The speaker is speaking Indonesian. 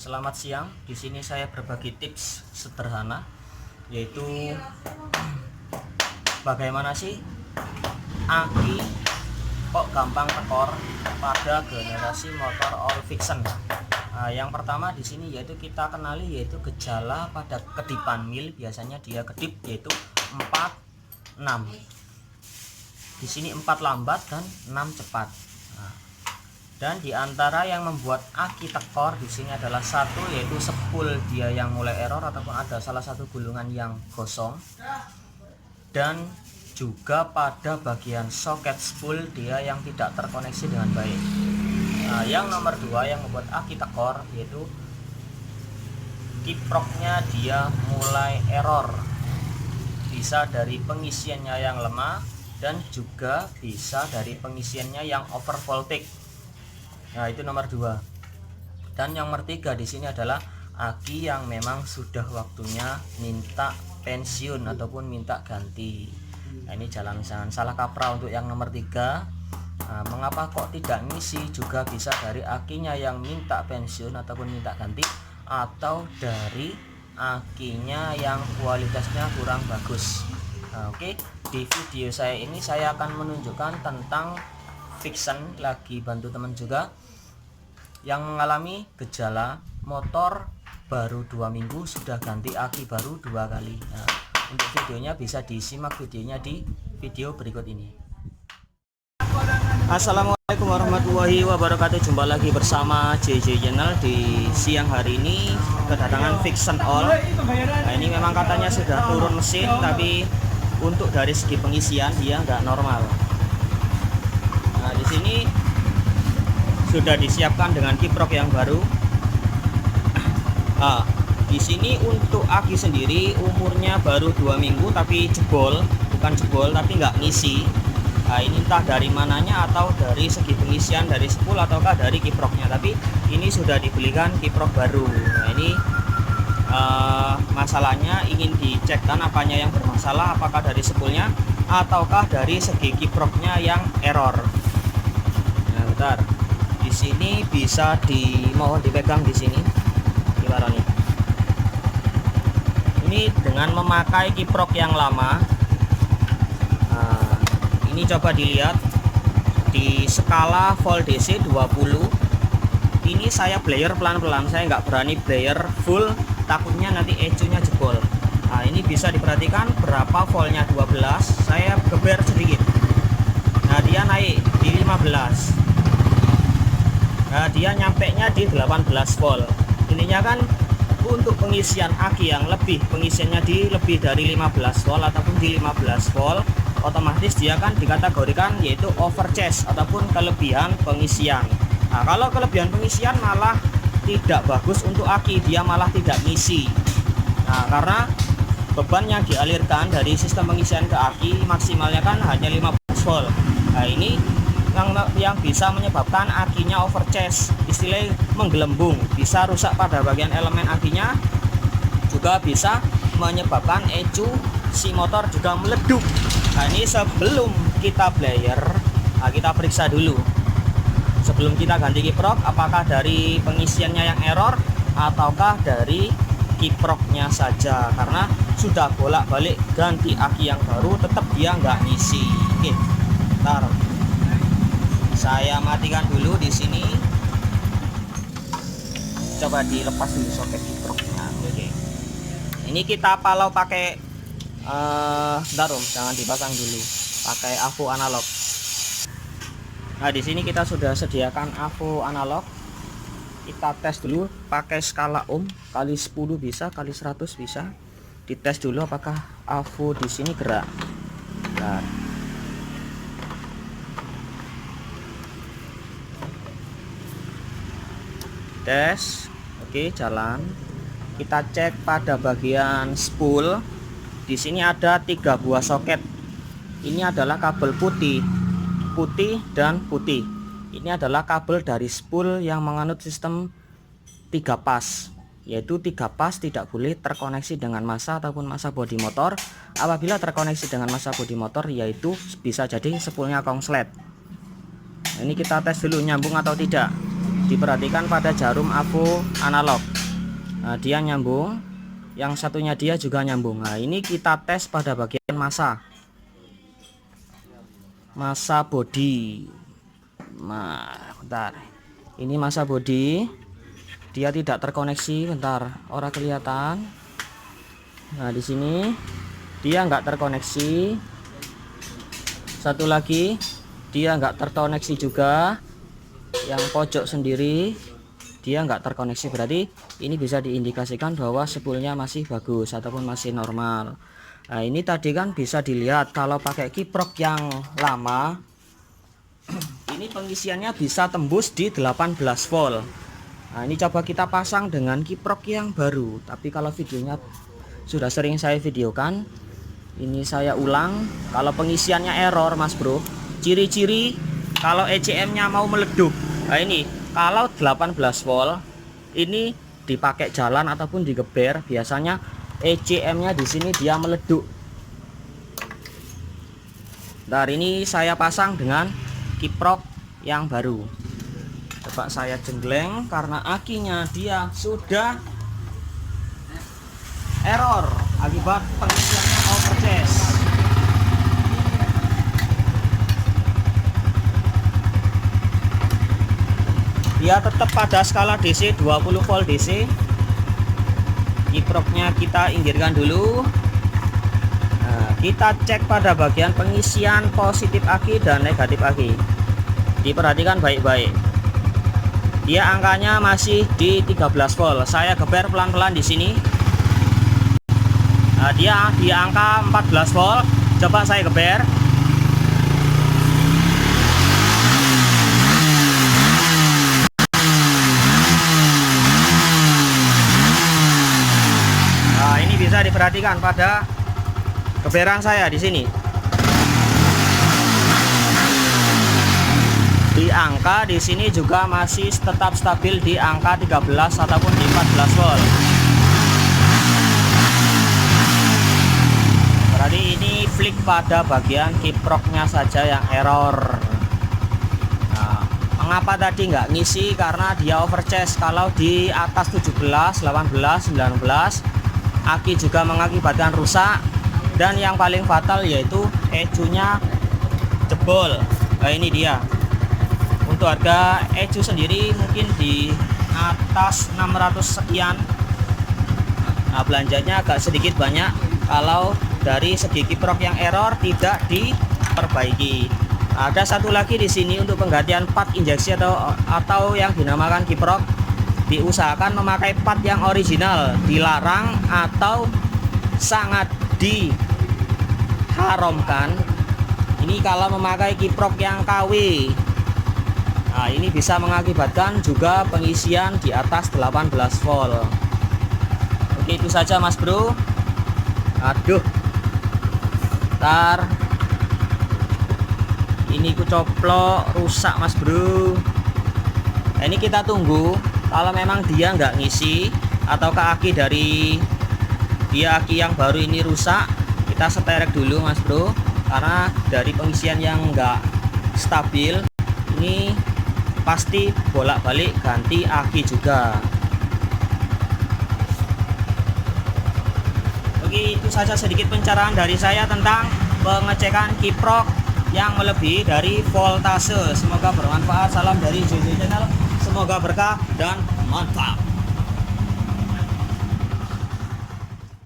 Selamat siang. Di sini saya berbagi tips sederhana, yaitu bagaimana sih aki kok gampang tekor pada generasi motor all fiction. Yang pertama di sini yaitu kita kenali yaitu gejala pada kedipan mil. Biasanya dia kedip yaitu 4, 6. Di sini 4 lambat dan 6 cepat. Dan diantara yang membuat aki tekor di sini adalah satu yaitu spool dia yang mulai error ataupun ada salah satu gulungan yang gosong, dan juga pada bagian soket spool dia yang tidak terkoneksi dengan baik. Yang nomor 2 yang membuat aki tekor yaitu kiproknya dia mulai error, bisa dari pengisiannya yang lemah dan juga bisa dari pengisiannya yang over voltage. Nah, itu nomor 2. Dan yang nomor 3 di sini adalah aki yang memang sudah waktunya minta pensiun ataupun minta ganti. Nah, ini jangan salah kaprah untuk yang nomor 3. Mengapa kok tidak ngisi? Juga bisa dari akinya yang minta pensiun ataupun minta ganti, atau dari akinya yang kualitasnya kurang bagus. Oke, di video saya ini saya akan menunjukkan tentang fiction, lagi bantu teman juga yang mengalami gejala motor baru 2 minggu sudah ganti aki baru 2 kali. Untuk videonya bisa disimak videonya di video berikut ini. Assalamualaikum warahmatullahi wabarakatuh. Jumpa lagi bersama JJ Channel. Di siang hari ini kedatangan fiction all. Nah, ini memang katanya sudah turun mesin, tapi untuk dari segi pengisian dia nggak normal. Nah, di sini sudah disiapkan dengan kiprok yang baru. Di sini untuk aki sendiri umurnya baru 2 minggu tapi jebol, bukan jebol tapi nggak ngisi. Ini entah dari mananya, atau dari segi pengisian dari spool ataukah dari kiproknya. Tapi ini sudah dibelikan kiprok baru. Nah, ini masalahnya ingin dicekkan apanya yang bermasalah, apakah dari spoolnya ataukah dari segi kiproknya yang error. Nah, bentar. Di sini bisa mohon dipegang di sini. Gimana nih? Ini dengan memakai kiprok yang lama. Nah, ini coba dilihat di skala volt DC 20. Ini saya blayer pelan-pelan, saya nggak berani blayer full, takutnya nanti ECU-nya jebol. Nah, ini bisa diperhatikan berapa voltnya 12, saya geber sedikit. Nah, dia naik di 15. Nah, dia nyampenya di 18 volt. Ininya kan untuk pengisian aki yang lebih, pengisiannya di lebih dari 15 volt ataupun di 15 volt, otomatis dia kan dikategorikan yaitu overcharge ataupun kelebihan pengisian. Nah, kalau kelebihan pengisian malah tidak bagus untuk aki, dia malah tidak ngisi. Nah, karena beban yang dialirkan dari sistem pengisian ke aki maksimalnya kan hanya 15 volt. Nah, ini yang bisa menyebabkan akinya overcharge, istilahnya menggelembung, bisa rusak pada bagian elemen akinya, juga bisa menyebabkan ECU si motor juga meleduk. Nah, ini sebelum kita blayer, kita periksa dulu sebelum kita ganti kiprok, apakah dari pengisiannya yang error ataukah dari kiproknya saja. Karena sudah bolak-balik ganti aki yang baru tetap dia nggak ngisi. Oke, bentar. Saya matikan dulu di sini. Coba dilepas dulu soket kiproknya. Oke. Ini kita palau pakai darum, jangan dipasang dulu. Pakai AVO analog. Nah, di sini kita sudah sediakan AVO analog. Kita tes dulu pakai skala ohm, kali 10 bisa, kali 100 bisa. Dites dulu apakah AVO di sini gerak. Nah, tes. Oke, jalan. Kita cek pada bagian spool. Di sini ada 3 buah soket. Ini adalah kabel putih dan putih. Ini adalah kabel dari spool yang menganut sistem 3 pas, yaitu 3 pas tidak boleh terkoneksi dengan massa ataupun massa bodi motor. Apabila terkoneksi dengan massa bodi motor, yaitu bisa jadi spoolnya kongslet. Ini kita tes dulu nyambung atau tidak. diperhatikan pada jarum AVO analog. Nah, dia nyambung, yang satunya dia juga nyambung. Nah, ini kita tes pada bagian massa body. Nah, bentar, ini massa body, dia tidak terkoneksi. Bentar, orang kelihatan. Nah, di sini dia nggak terkoneksi. Satu lagi dia nggak terkoneksi juga, yang pojok sendiri dia nggak terkoneksi. Berarti ini bisa diindikasikan bahwa spoolnya masih bagus ataupun masih normal. Nah, ini tadi kan bisa dilihat kalau pakai kiprok yang lama ini pengisiannya bisa tembus di 18 volt. Nah, ini coba kita pasang dengan kiprok yang baru. Tapi kalau videonya sudah sering saya videokan, ini saya ulang. Kalau pengisiannya error mas bro, ciri-ciri kalau ECM nya mau meleduk. Nah, ini kalau 18 volt ini dipakai jalan ataupun digeber, biasanya ECM nya di sini dia meleduk. Nah, ini saya pasang dengan kiprok yang baru. Coba saya jenggleng karena akinya dia sudah error akibat pengisiannya overcharge. Dia tetap pada skala DC 20 volt DC. Kiproknya kita inggirkan dulu. Nah, kita cek pada bagian pengisian positif aki dan negatif aki. Diperhatikan baik-baik. Dia angkanya masih di 13 volt. Saya geber pelan-pelan di sini. Nah, dia di angka 14 volt. Coba saya geber. Nah, ini bisa diperhatikan pada geberan saya di sini. Di angka di sini juga masih tetap stabil di angka 13 ataupun di 14 volt. Berarti ini flick pada bagian kiproknya saja yang error. Nah, mengapa tadi nggak ngisi? Karena dia overcharge. Kalau di atas 17, 18, 19, aki juga mengakibatkan rusak. Dan yang paling fatal yaitu ECU-nya jebol. Nah, ini dia. Untuk harga ECU sendiri mungkin di atas 600 sekian. Nah, belanjanya agak sedikit banyak kalau dari segi kiprok yang error tidak diperbaiki. Ada satu lagi di sini untuk penggantian pad injeksi atau yang dinamakan kiprok. Diusahakan memakai pad yang original, dilarang atau sangat diharamkan. Ini kalau memakai kiprok yang KW. Nah, ini bisa mengakibatkan juga pengisian di atas 18 volt. Oke, itu saja mas bro. Aduh, ntar ini ku coplok rusak mas bro. Nah, ini kita tunggu. Kalau memang dia nggak ngisi atau aki dari dia aki yang baru ini rusak, kita seterek dulu mas bro. Karena dari pengisian yang nggak stabil ini pasti bolak-balik ganti aki juga. Oke, itu saja sedikit pencerahan dari saya tentang pengecekan kiprok yang melebihi dari voltase. Semoga bermanfaat. Salam dari JJ Channel. Semoga berkah dan mantap.